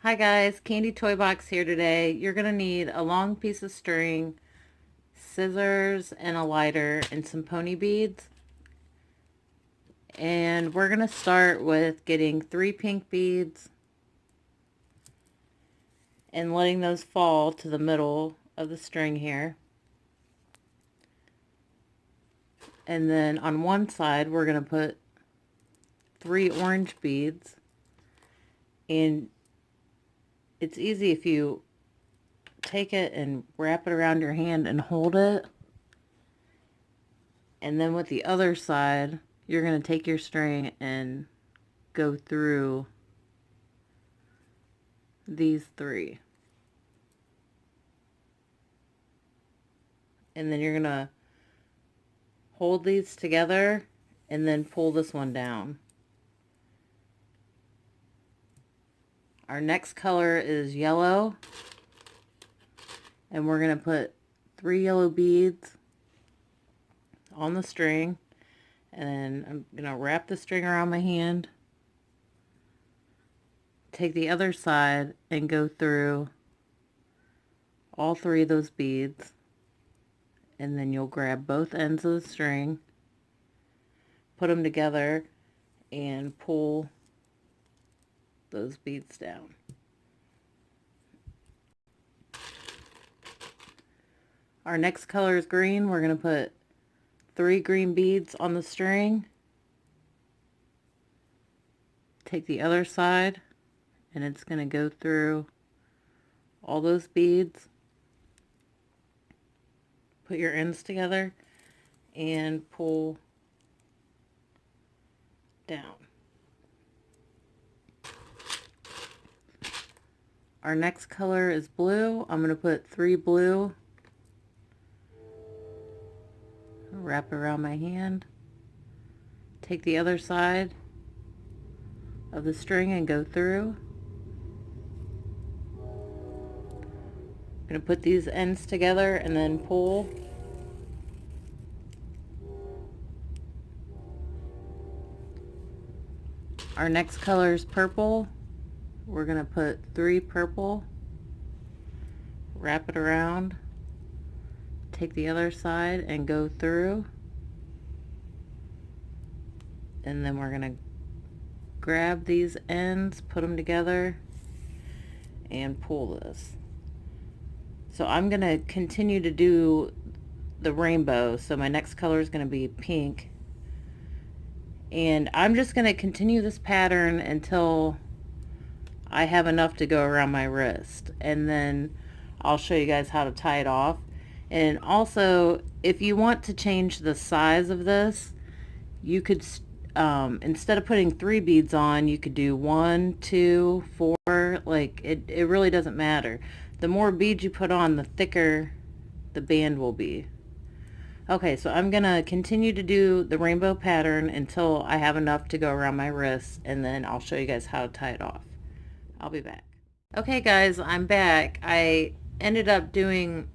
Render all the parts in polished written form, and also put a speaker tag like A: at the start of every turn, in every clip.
A: Hi guys, Candy Toy Box here today. You're going to need a long piece of string, scissors, and a lighter, and some pony beads. And we're going to start with getting 3 pink beads and letting those fall to the middle of the string here. And then on one side we're going to put 3 orange beads. And it's easy if you take it and wrap it around your hand and hold it. And then with the other side, you're going to take your string and go through these 3. And then you're going to hold these together and then pull this one down. Our next color is yellow. And we're going to put 3 yellow beads on the string. And I'm going to wrap the string around my hand. Take the other side and go through all 3 of those beads. And then you'll grab both ends of the string, put them together, and pull those beads down. Our next color is green. We're going to put 3 green beads on the string. Take the other side, and it's going to go through all those beads. Put your ends together and pull down. Our next color is blue. I'm going to put 3 blue. Wrap it around my hand. Take the other side of the string and go through. I'm going to put these ends together and then pull. Our next color is purple. We're going to put 3 purple. Wrap it around. Take the other side and go through. And then we're going to grab these ends, put them together, and pull this. So I'm going to continue to do the rainbow. So my next color is going to be pink. And I'm just going to continue this pattern until I have enough to go around my wrist. And then I'll show you guys how to tie it off. And also, if you want to change the size of this, you could, instead of putting 3 beads on, you could do 1, 2, 4, like it really doesn't matter. The more beads you put on, the thicker the band will be. Okay, so I'm gonna continue to do the rainbow pattern until I have enough to go around my wrists, and then I'll show you guys how to tie it off. I'll be back. Okay guys, I'm back. I ended up doing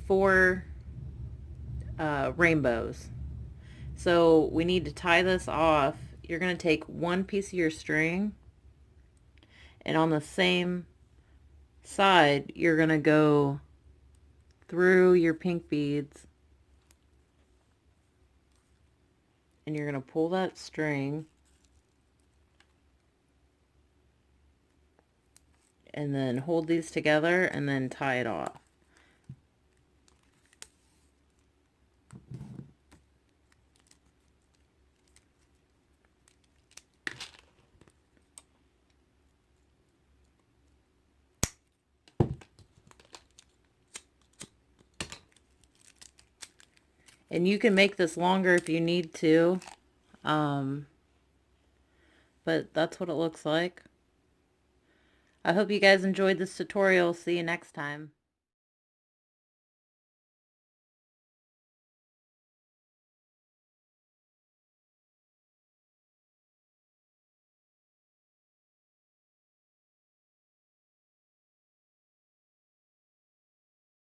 A: 4 rainbows. So we need to tie this off. You're going to take 1 piece of your string, and on the same side you're going to go through your pink beads, and you're going to pull that string and then hold these together and then tie it off. And you can make this longer if you need to, but that's what it looks like. I hope you guys enjoyed this tutorial. See you next time.